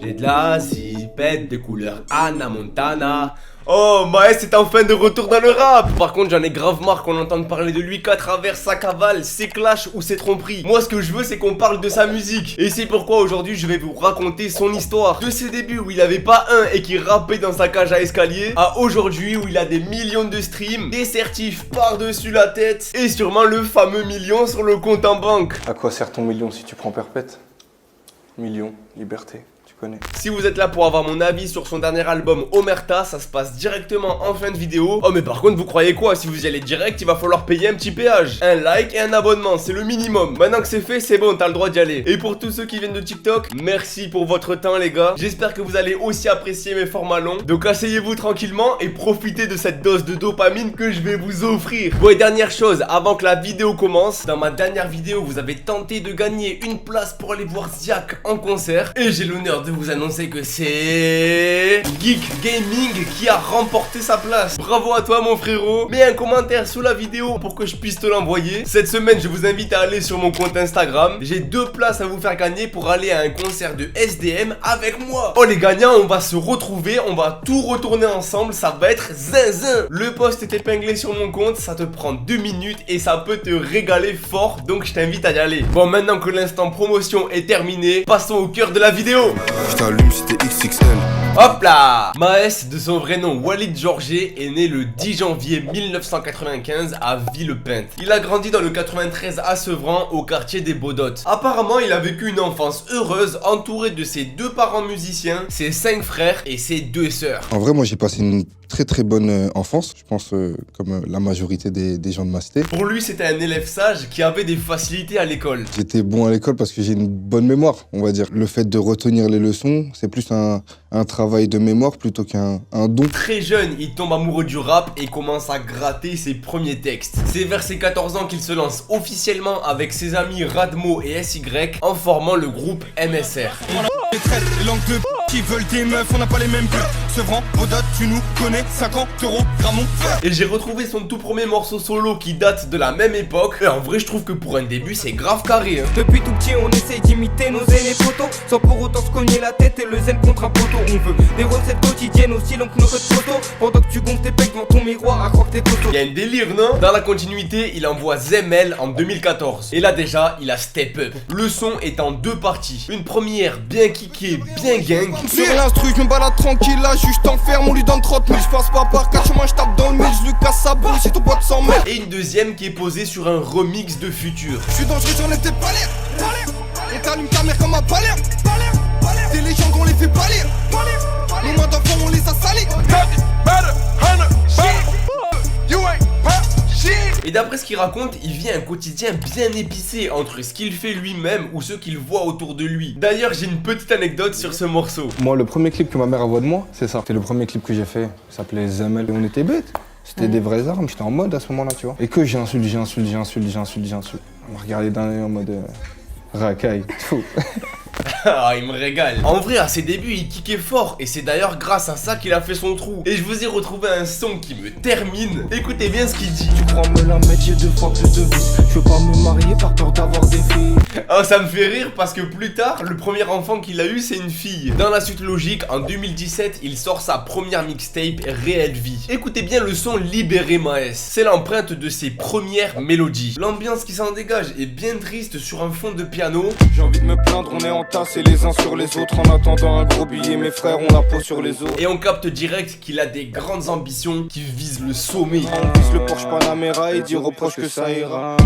J'ai de la zipette de couleur Anna Montana. Oh, Maes est enfin de retour dans le rap. Par contre, j'en ai grave marre qu'on entende parler de lui qu'à travers sa cavale, ses clashs ou ses tromperies. Moi, ce que je veux, c'est qu'on parle de sa musique. Et c'est pourquoi aujourd'hui, je vais vous raconter son histoire. De ses débuts où il avait pas un et qui rappait dans sa cage à escalier, à aujourd'hui où il a des millions de streams, des certifs par-dessus la tête et sûrement le fameux million sur le compte en banque. À quoi sert ton million si tu prends perpète? Million, liberté. Connais. Si vous êtes là pour avoir mon avis sur son dernier album Omerta, ça se passe directement en fin de vidéo. Oh mais par contre vous croyez quoi? Si vous y allez direct, il va falloir payer un petit péage, un like et un abonnement, c'est le minimum. Maintenant que c'est fait, c'est bon, t'as le droit d'y aller. Et pour tous ceux qui viennent de TikTok, merci pour votre temps les gars. J'espère que vous allez aussi apprécier mes formats longs. Donc asseyez-vous tranquillement et profitez de cette dose de dopamine que je vais vous offrir. Bon et dernière chose, avant que la vidéo commence, dans ma dernière vidéo vous avez tenté de gagner une place pour aller voir Ziak en concert. Et j'ai l'honneur de vous annoncer que c'est Geek Gaming qui a remporté sa place. Bravo à toi mon frérot. Mets un commentaire sous la vidéo pour que je puisse te l'envoyer. Cette semaine je vous invite à aller sur mon compte Instagram. J'ai 2 places à vous faire gagner pour aller à un concert de SDM avec moi. Oh les gagnants, on va se retrouver, on va tout retourner ensemble, ça va être zinzin. Le post est épinglé sur mon compte, ça te prend 2 minutes et ça peut te régaler fort, donc je t'invite à y aller. Bon, maintenant que l'instant promotion est terminé, passons au cœur de la vidéo. Je t'allume, c'était XXL. Hop là! Maes, de son vrai nom Walid Georgé, est né le 10 janvier 1995 à Villepinte. Il a grandi dans le 93 à Sevran, au quartier des Baudottes. Apparemment, il a vécu une enfance heureuse, entouré de ses 2 parents musiciens, ses 5 frères et ses 2 sœurs. En vrai, moi j'ai passé une très bonne enfance, je pense comme la majorité des gens de ma cité. Pour lui, c'était un élève sage qui avait des facilités à l'école. J'étais bon à l'école parce que j'ai une bonne mémoire, on va dire. Le fait de retenir les leçons, c'est plus un travail de mémoire plutôt qu'un don. Très jeune, il tombe amoureux du rap et commence à gratter ses premiers textes. C'est vers ses 14 ans qu'il se lance officiellement avec ses amis Radmo et SY en formant le groupe MSR. Les traites, les langues de qui veulent des meufs, on n'a pas les mêmes putes. Sevran, Baudotte, tu nous connais, 50 euros, Gramont. Et j'ai retrouvé son tout premier morceau solo qui date de la même époque. Et en vrai, je trouve que pour un début, c'est grave carré. Hein. Depuis tout petit, on essaye d'imiter nos aînés potos, sans pour autant se cogner la tête et le zen contre un poteau. On veut des recettes quotidiennes aussi longues que nos codes photos. Pendant que tu gonfles tes pecs devant ton miroir, à croire que t'es coteau. Il y a un délire, non? Dans la continuité, il envoie Zemel en 2014. Et là déjà, il a step up. Le son est en 2 parties. Une première bien kickée, bien gang. Sur l'instru, je me balade tranquille, là, juge t'enferme, on lui donne 30 000. Je passe pas par 4 chemins, je tape dans le mille, je lui casse sa boule, si ton pote s'en met. Et une deuxième qui est posée sur un remix de Futur. Je suis dangereux, j'en étais pas l'air. On t'allume ta mère comme un balère. T'es les gens qu'on les fait pâlir. Nos mains d'enfants, on les a salis. Et d'après ce qu'il raconte, il vit un quotidien bien épicé entre ce qu'il fait lui-même ou ce qu'il voit autour de lui. D'ailleurs, j'ai une petite anecdote sur ce morceau. Moi, le premier clip que ma mère a vu de moi, c'est ça. C'était le premier clip que j'ai fait. Ça s'appelait Zemel. Et on était bêtes. C'était des vraies armes. J'étais en mode à ce moment-là, tu vois. Et que j'insulte. On m'a regardé d'un œil en mode racaille. Tout. Ah, il me régale. En vrai, à ses débuts, il kickait fort. Et c'est d'ailleurs grâce à ça qu'il a fait son trou. Et je vous ai retrouvé un son qui me termine. Écoutez bien ce qu'il dit. Tu crois me la mettre, j'ai 2 fois plus de vie. Je veux pas me marier par peur d'avoir des filles. Oh, ça me fait rire parce que plus tard, le premier enfant qu'il a eu, c'est une fille. Dans la suite logique, en 2017, il sort sa première mixtape, Réelle Vie. Écoutez bien le son Libéré Maes. C'est l'empreinte de ses premières mélodies. L'ambiance qui s'en dégage est bien triste sur un fond de piano. J'ai envie de me plaindre, on est entassés les uns sur les autres. En attendant un gros billet, mes frères ont la peau sur les os. Et on capte direct qu'il a des grandes ambitions qui visent le sommet. On vise le Porsche Panamera et dit reproche que ça ira.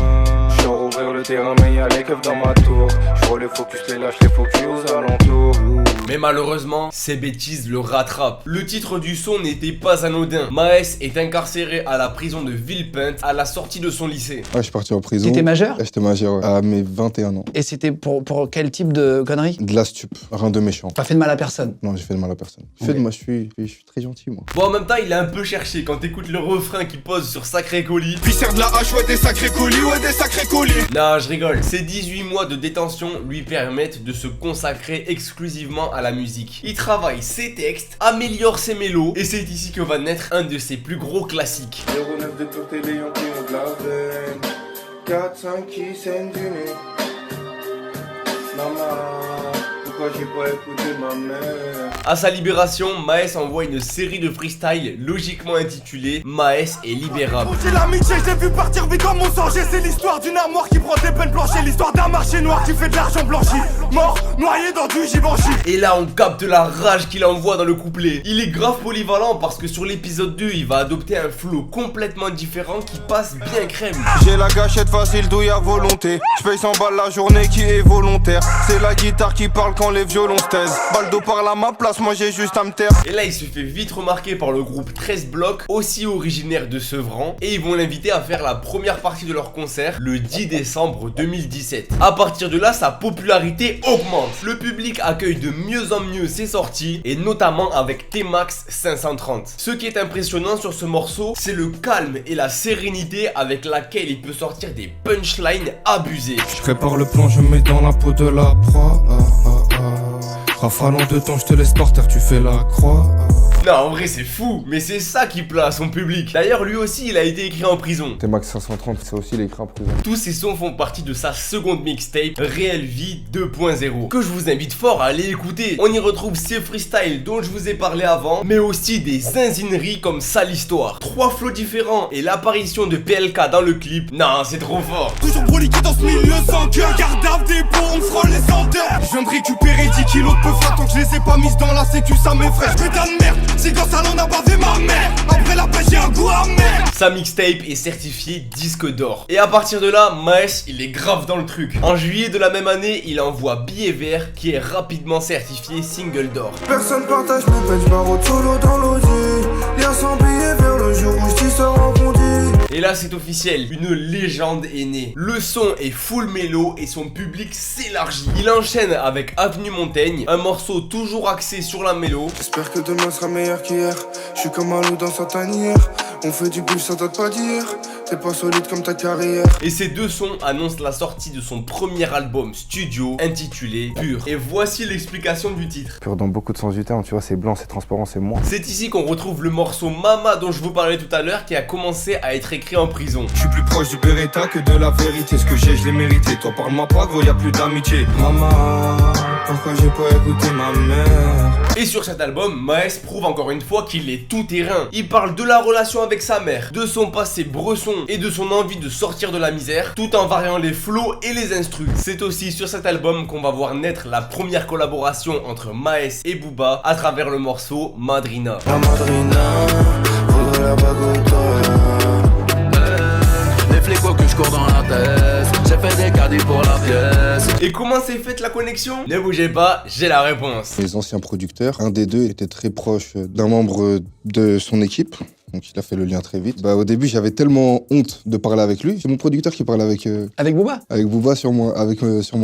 Je sors ouvrir le terrain mais y'a les keufs dans ma tour. Je vois les focus, les lâches, les focus aux alentours. Mais malheureusement, ces bêtises le rattrapent. Le titre du son n'était pas anodin. Maes est incarcéré à la prison de Villepinte à la sortie de son lycée. Ouais, je suis parti en prison. T'étais majeur? Ouais, j'étais majeur ouais, à mes 21 ans. Et c'était pour quel type de conneries? De la stup, rien de méchant. T'as fait de mal à personne? Non, j'ai fait de mal à personne. Ok. Moi, je suis très gentil, moi. Bon, en même temps, il a un peu cherché quand t'écoutes le refrain qui pose sur Sacré Colis. Puis serre de la hache, ouais des sacrés colis, ouais des sacrés colis. Non, je rigole. Ces 18 mois de détention lui permettent de se consacrer exclusivement à la musique. Il travaille ses textes, améliore ses mélos, et c'est ici que va naître un de ses plus gros classiques. 09 de tour télé, on qui ont de la veine. 4-5 qui saignent du nez. Maman, Pourquoi j'ai pas écouté ma mère? À sa libération, Maes envoie une série de freestyles logiquement intitulée Maes est libérable. J'ai l'amitié, j'ai vu partir vite comme mon sang. C'est l'histoire d'une armoire qui prend tes peines planchées. L'histoire d'un marché noir qui fait de l'argent blanchi. Mort, noyé dans du Givenchy. Et là on capte la rage qu'il envoie dans le couplet. Il est grave polyvalent parce que sur l'épisode 2 il va adopter un flow complètement différent qui passe bien crème. J'ai la gâchette facile d'où y'a volonté. J'paye 100 balles la journée qui est volontaire. C'est la guitare qui parle quand les violons se taisent. Baldo parle à ma place, moi j'ai juste à me taire. Et là il se fait vite remarquer par le groupe 13 blocs, aussi originaire de Sevran. Et ils vont l'inviter à faire la première partie de leur concert le 10 décembre 2017. À partir de là sa popularité augmente. Le public accueille de mieux en mieux ses sorties. Et notamment avec T-Max 530. Ce qui est impressionnant sur ce morceau, c'est le calme et la sérénité avec laquelle il peut sortir des punchlines abusées. Je prépare le plan, je me mets dans la peau de la proie. Rafale en 2 temps, je te laisse par terre, tu fais la croix. Non, en vrai c'est fou, mais c'est ça qui plaît à son public. D'ailleurs lui aussi il a été écrit en prison. T-Max 530, c'est aussi l'écrit en prison. Tous ces sons font partie de sa seconde mixtape Réelle Vie 2.0 que je vous invite fort à aller écouter. On y retrouve ces freestyles dont je vous ai parlé avant, mais aussi des zinzineries comme Sale Histoire. 3 flows différents et l'apparition de PLK dans le clip. Non, c'est trop fort. Toujours broliqué dans ce milieu sans cœur. Garde des bombes, frôle les senteurs. Je viens de récupérer 10 kilos de peu fat. Tant que je les ai pas mises dans la sécu, ça m'effraie. Putain de merde, c'est quand ça l'on a bavé ma mère. Après la pêche, j'ai un goût amer. Sa mixtape est certifiée disque d'or. Et à partir de là, Maes, il est grave dans le truc. En juillet de la même année, il envoie Billet Vert qui est rapidement certifié single d'or. Personne partage mes peines, j'barre solo dans l'audi. Lien sans billet vers le jour où je t'y sors en bondi. Et là c'est officiel, une légende est née. Le son est full mélo et son public s'élargit. Il enchaîne avec Avenue Montaigne, un morceau toujours axé sur la mélo. J'espère que demain sera meilleur qu'hier. Je suis comme un loup dans sa tanière. On fait du bif, ça date pas d'hier. T'es pas solide comme ta carrière. Et ces deux sons annoncent la sortie de son premier album studio intitulé Pur. Et voici l'explication du titre. Pur dans beaucoup de sens du terme, tu vois, c'est blanc, c'est transparent, c'est moi. C'est ici qu'on retrouve le morceau Mama dont je vous parlais tout à l'heure qui a commencé à être écrit en prison. Je suis plus proche du Beretta que de la vérité. Ce que j'ai, je l'ai mérité. Toi, parle-moi pas, gros, y'a plus d'amitié. Maman, pourquoi j'ai pas écouté ma mère? Et sur cet album, Maes prouve encore une fois qu'il est tout terrain. Il parle de la relation avec sa mère, de son passé bresson et de son envie de sortir de la misère, tout en variant les flows et les instrus. C'est aussi sur cet album qu'on va voir naître la première collaboration entre Maes et Booba à travers le morceau Madrina. La madrina, faudrait la bague au toit. Les flics que je cours dans la tête. J'ai fait des caddies pour la pièce. Et comment s'est faite la connexion? Ne bougez pas, j'ai la réponse. Les anciens producteurs, un des deux était très proche d'un membre de son équipe. Donc il a fait le lien très vite. Au début, j'avais tellement honte de parler avec lui. C'est mon producteur qui parlait avec Booba? avec Booba sur mon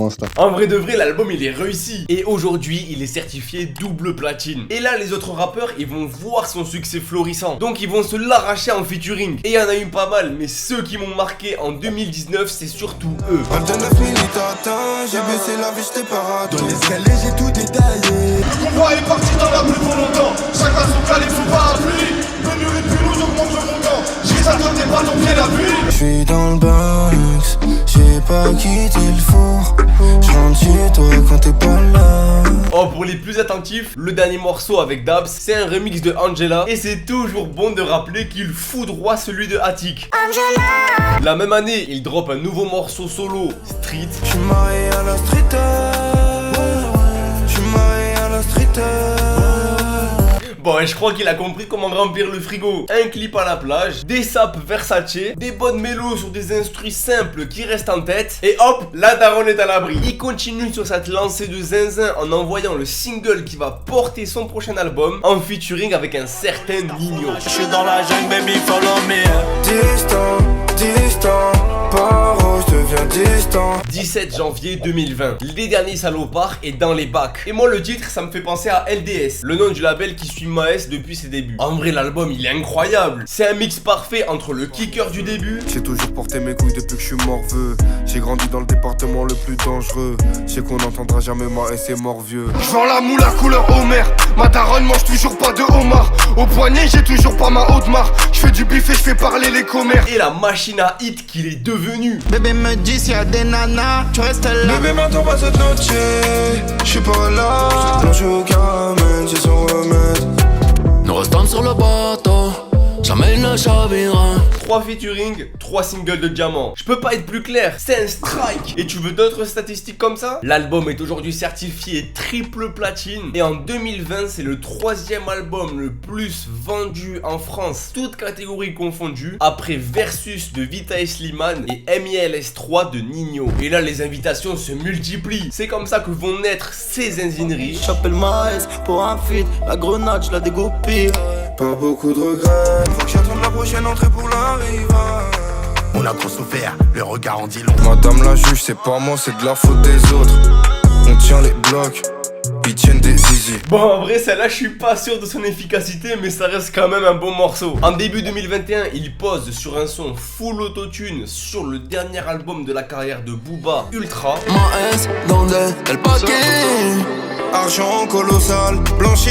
Insta. En vrai de vrai, l'album il est réussi. Et aujourd'hui, il est certifié double platine. Et là, les autres rappeurs, ils vont voir son succès florissant. Donc ils vont se l'arracher en featuring. Et il y en a eu pas mal, mais ceux qui m'ont marqué en 2019, c'est surtout eux. Balle de 9 minutes atteint, j'ai baissé la vie, j'étais parado. Dans l'escalier, j'ai tout détaillé. Le convoi est parti dans la pluie pour longtemps. Chacun son calife sous parapluie. Venu et puis nous augmente le montant. J'ai ça toi t'es pas ton pied la pluie. J'suis dans le Banks, j'ai pas quitté le four. J'rentre chez toi quand t'es pas là. Oh, pour les plus attentifs, le dernier morceau avec Dabs, c'est un remix de Angela. Et c'est toujours bon de rappeler qu'il foudroie celui de Attic. Angela. La même année, il drop un nouveau morceau solo, Street. J'suis marié à la street. J'suis marié à la street. Bon, et je crois qu'il a compris comment remplir le frigo. Un clip à la plage, des sapes Versace, des bonnes mélos sur des instrus simples qui restent en tête. Et hop, la daronne est à l'abri. Il continue sur cette lancée de zinzin en envoyant le single qui va porter son prochain album en featuring avec un certain Nino. J'suis dans la jungle, baby, follow me. Distant, distant, paro, j'deviens distant. 17 janvier 2020, Les Derniers Salopards est dans les bacs. Et moi le titre ça me fait penser à LDS, le nom du label qui suit Maes depuis ses débuts. En vrai l'album il est incroyable. C'est un mix parfait entre le kicker du début. J'ai toujours porté mes couilles depuis que je suis morveux. J'ai grandi dans le département le plus dangereux. Je sais qu'on n'entendra jamais Maes c'est mort vieux. J'vends la moule à couleur Homer. Ma daronne mange toujours pas de homard. Au poignet j'ai toujours pas ma haute marque. Je fais du bif et je fais parler les commères. Et la machine à hit qu'il est devenu. Bébé me dit s'il y a des nanas, tu restes là. Bébé m'attends pas cette noche, je suis pas là. Non, je suis au caramel, c'est son remède. Nous restons sur le bateau, jamais ne chavira. 3 featuring, 3 singles de diamant. Je peux pas être plus clair, c'est un strike. Et tu veux d'autres statistiques comme ça? L'album est aujourd'hui certifié triple platine. Et en 2020, c'est le 3e album le plus vendu en France, toutes catégories confondues, après Versus de Vita et Slimane et MILS3 de Nino. Et là, les invitations se multiplient. C'est comme ça que vont naître ces zinzineries. J'appelle Maes pour un feat, la grenade, je la dégoupille. Pas beaucoup de regrets, faut que j'attende la prochaine entrée pour l'arrivée. On a trop souffert, le regard en dit long. Madame la juge, c'est pas moi, c'est de la faute des autres. On tient les blocs, ils tiennent des zizi. Bon, en vrai, celle-là, je suis pas sûr de son efficacité, mais ça reste quand même un bon morceau. En début 2021, il pose sur un son full autotune sur le dernier album de la carrière de Booba, Ultra. Maes, donde el paquet? Argent colossal, blanchi.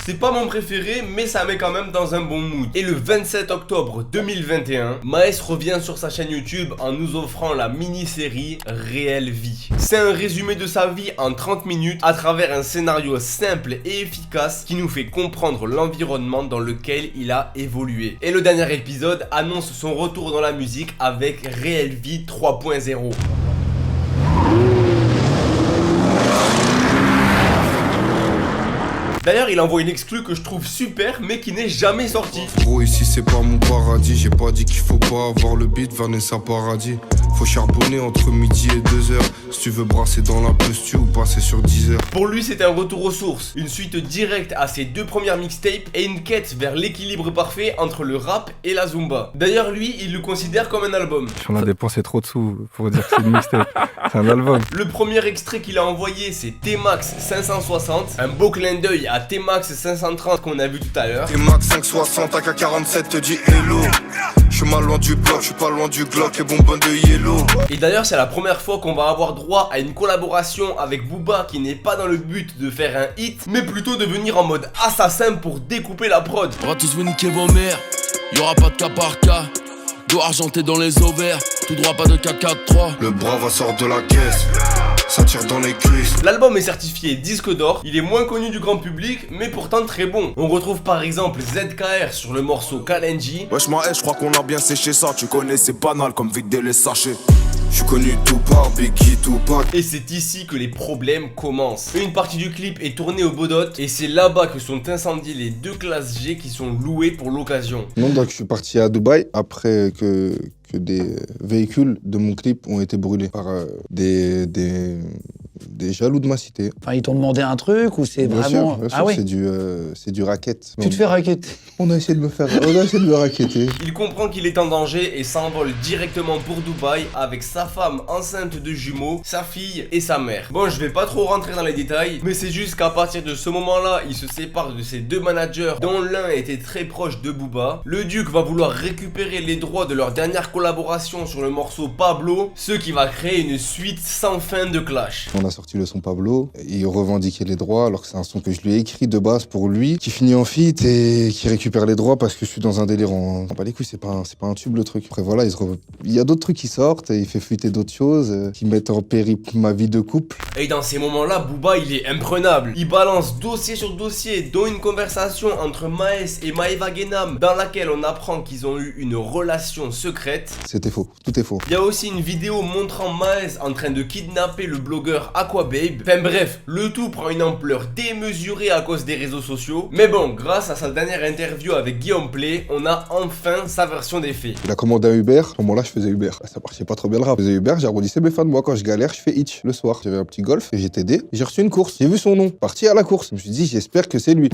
C'est pas mon préféré, mais ça met quand même dans un bon mood. Et le 27 octobre 2021, Maes revient sur sa chaîne YouTube en nous offrant la mini-série Réelle Vie. C'est un résumé de sa vie en 30 minutes à travers un scénario simple et efficace qui nous fait comprendre l'environnement dans lequel il a évolué. Et le dernier épisode annonce son retour dans la musique avec Réelle Vie 3.0. D'ailleurs, il envoie une exclue que je trouve super, mais qui n'est jamais sortie. Gros, ici c'est pas mon paradis. J'ai pas dit qu'il faut pas avoir le beat, Vanessa Paradis. Faut charbonner entre midi et 2h. Si tu veux brasser dans la pestu ou passer sur 10h. Pour lui, c'est un retour aux sources, une suite directe à ses 2 premières mixtapes et une quête vers l'équilibre parfait entre le rap et la zumba. D'ailleurs, lui, il le considère comme un album. On a dépensé trop de sous pour dire que c'est une mixtape. C'est un album. Le premier extrait qu'il a envoyé, c'est T-Max 560, un beau clin d'œil à T-Max 530 qu'on a vu tout à l'heure. T-Max 560, AK47 te dit hello. Je suis mal loin du bloc, je suis pas loin du Glock, les bonbons de yellow. Et d'ailleurs, c'est la première fois qu'on va avoir droit à une collaboration avec Booba qui n'est pas dans le but de faire un hit, mais plutôt de venir en mode assassin pour découper la prod. On va tous vous niquer vos mères, y'aura pas de cas par cas. Dos argenté dans les ovaires, tout droit pas de K4-3. Le bras va sortir de la caisse, ça tire dans les cuisses. L'album est certifié disque d'or, il est moins connu du grand public, mais pourtant très bon. On retrouve par exemple ZKR sur le morceau Kalenji. Wesh ma haine, je crois qu'on a bien séché ça. Tu connais, c'est banal comme vider les sachets. Je suis connu tout par Biggie, Tupac. Et c'est ici que les problèmes commencent. Une partie du clip est tournée au Bodot et c'est là-bas que sont incendiées les 2 classes G qui sont louées pour l'occasion. Non, donc je suis parti à Dubaï après que des véhicules de mon clip ont été brûlés par des jaloux de ma cité. Enfin, ils t'ont demandé un truc ou c'est Bien vraiment... sûr, bien sûr, Ah oui, c'est du racket. tu te fais raqueter. On a essayé de me racketter. Il comprend qu'il est en danger et s'envole directement pour Dubaï avec sa femme enceinte de jumeaux, sa fille et sa mère. Bon, je vais pas trop rentrer dans les détails, mais c'est juste qu'à partir de ce moment-là, il se sépare de ses 2 managers dont l'un était très proche de Booba. Le Duc va vouloir récupérer les droits de leur dernière collaboration sur le morceau Pablo, ce qui va créer une suite sans fin de clash. On a sorti le son Pablo, il revendiquait les droits alors que c'est un son que je lui ai écrit de base pour lui, qui finit en feat et qui récupère les droits parce que je suis dans un délire en... Pas les couilles, c'est pas un tube le truc. Après voilà, il y a d'autres trucs qui sortent et il fait fuiter d'autres choses qui mettent en péril ma vie de couple. Et dans ces moments-là, Booba il est imprenable. Il balance dossier sur dossier, dont une conversation entre Maes et Maeva Guénam dans laquelle on apprend qu'ils ont eu une relation secrète. C'était faux, tout est faux. Il y a aussi une vidéo montrant Maes en train de kidnapper le blogueur Aquababe. Enfin bref, le tout prend une ampleur démesurée à cause des réseaux sociaux. Mais bon, grâce à sa dernière interview avec Guillaume Play, on a enfin sa version des faits. Il a commandé un Uber, à ce moment-là je faisais Uber. Ça marchait pas trop bien le rap. Je faisais Uber, j'arrondissais mes fins de mois. Quand je galère, je fais Hitch le soir. J'avais un petit Golf et j'étais aidé. J'ai reçu une course, j'ai vu son nom, parti à la course. Je me suis dit, j'espère que c'est lui.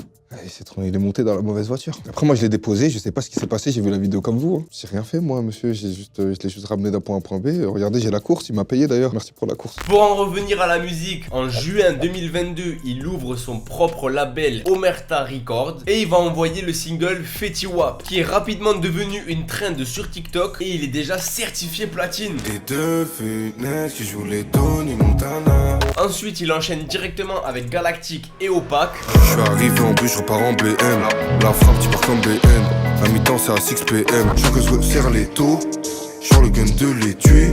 Il est monté dans la mauvaise voiture. Après moi je l'ai déposé, je sais pas ce qui s'est passé, j'ai vu la vidéo comme vous. J'ai rien fait moi monsieur, je l'ai juste ramené d'un point A à un point B. Regardez, j'ai la course, il m'a payé d'ailleurs, merci pour la course. Pour en revenir à la musique, en juin 2022, il ouvre son propre label Omerta Records et il va envoyer le single Fetty Wap, qui est rapidement devenu une trend sur TikTok et il est déjà certifié platine. Et 2 fenêtres qui jouent les Tony Montana. Ensuite il enchaîne directement avec Galactique et Opaque. Je suis arrivé en bus, je repars en BM. La frappe, tu pars comme BN. À mi-temps, c'est à 6 PM. Je que je resserre les taux. Genre le gun de les tuer.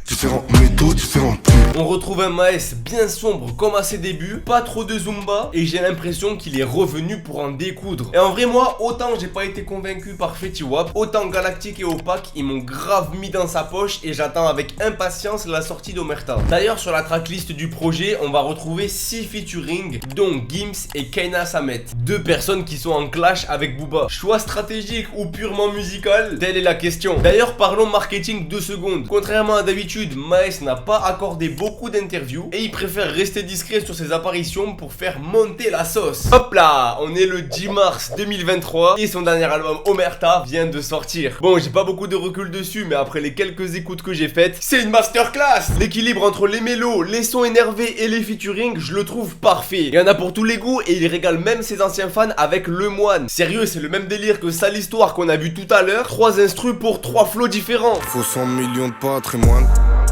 Différents métaux, différents prix. On retrouve un Maes bien sombre comme à ses débuts, pas trop de Zumba, et j'ai l'impression qu'il est revenu pour en découdre. Et en vrai moi, autant j'ai pas été convaincu par Fetty Wap, autant Galactique et Opaque ils m'ont grave mis dans sa poche et j'attends avec impatience la sortie d'Omerta. D'ailleurs sur la tracklist du projet, on va retrouver 6 featuring, dont Gims et Kayna Samet. 2 personnes qui sont en clash avec Booba. Choix stratégique ou purement musical? Telle est la question. D'ailleurs parlons marketing 2 secondes. Contrairement à d'habitude, Maes n'a pas accordé beaucoup d'interviews et il préfère rester discret sur ses apparitions pour faire monter la sauce. Hop là, on est le 10 mars 2023 et son dernier album Omerta vient de sortir. Bon, j'ai pas beaucoup de recul dessus, mais après les quelques écoutes que j'ai faites, c'est une masterclass. L'équilibre entre les mélos, les sons énervés et les featuring, je le trouve parfait. Il y en a pour tous les goûts et il régale même ses anciens fans avec Le Moine. Sérieux, c'est le même délire que Sale Histoire qu'on a vu tout à l'heure. 3 instrus pour 3 flows différents. Faut 100 millions de patrimoine.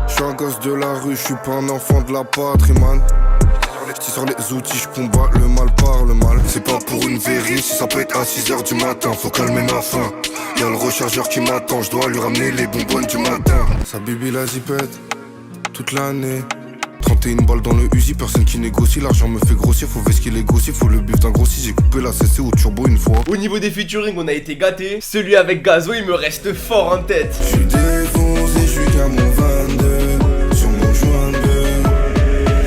Je suis un gosse de la rue, je suis pas un enfant de la patrie, man. Si sur les outils, je combats le mal par le mal. C'est pas pour une vérité, si ça peut être à 6h du matin, faut calmer ma faim. Y'a le rechargeur qui m'attend, je dois lui ramener les bonbonnes du matin. Sa bibi la zipette, toute l'année. 31 balles dans le Uzi, personne qui négocie, l'argent me fait grossir, faut ce qu'il est gossé, faut le bif d'un grossi, j'ai coupé la CC au turbo une fois. Au niveau des featuring, on a été gâtés. Celui avec Gazo, il me reste fort en tête. Je suis défoncé, je suis qu'à mon 22, sur mon joint de...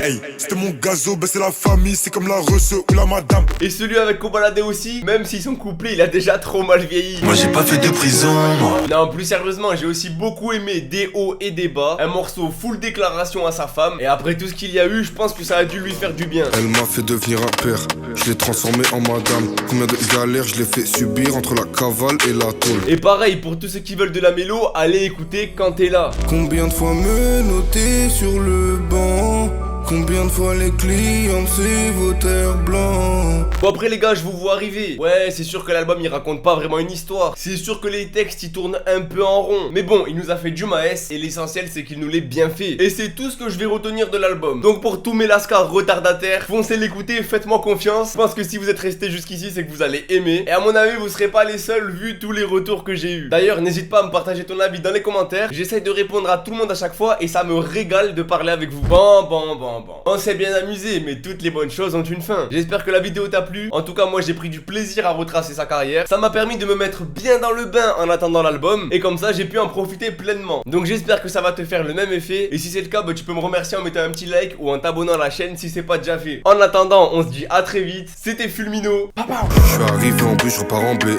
Hey, c'était mon gazo, ben c'est la famille, c'est comme la Reuse ou la madame. Et celui avec Kobalade aussi, même si son couplet il a déjà trop mal vieilli. Moi j'ai pas fait de prison, moi. Non, plus sérieusement, j'ai aussi beaucoup aimé des hauts et des bas. Un morceau full déclaration à sa femme. Et après tout ce qu'il y a eu, je pense que ça a dû lui faire du bien. Elle m'a fait devenir un père, je l'ai transformé en madame. Combien de galères je l'ai fait subir entre la cavale et la tôle. Et pareil, pour tous ceux qui veulent de la mélo, allez écouter Quand t'es là. Combien de fois me noter sur le banc? Combien de fois les clients c'est vos terres blancs? Bon après les gars, je vous vois arriver. Ouais, c'est sûr que l'album il raconte pas vraiment une histoire. C'est sûr que les textes ils tournent un peu en rond. Mais bon, il nous a fait du Maes et l'essentiel c'est qu'il nous l'ait bien fait. Et c'est tout ce que je vais retenir de l'album. Donc pour tous mes lascars retardataires, foncez l'écouter, faites-moi confiance. Je pense que si vous êtes restés jusqu'ici, c'est que vous allez aimer. Et à mon avis, vous serez pas les seuls vu tous les retours que j'ai eu. D'ailleurs, n'hésite pas à me partager ton avis dans les commentaires. J'essaye de répondre à tout le monde à chaque fois et ça me régale de parler avec vous. Bon. On s'est bien amusé, mais toutes les bonnes choses ont une fin. J'espère que la vidéo t'a plu. En tout cas, moi j'ai pris du plaisir à retracer sa carrière. Ça m'a permis de me mettre bien dans le bain en attendant l'album. Et comme ça, j'ai pu en profiter pleinement. Donc j'espère que ça va te faire le même effet. Et si c'est le cas, bah, tu peux me remercier en mettant un petit like ou en t'abonnant à la chaîne si c'est pas déjà fait. En attendant, on se dit à très vite. C'était Fulmino. Je suis arrivé en bus, je repars en BM.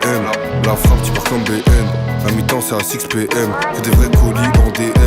La frappe, tu pars comme BN. À mi-temps, c'est à 6 PM. Que des vrais colis en DM.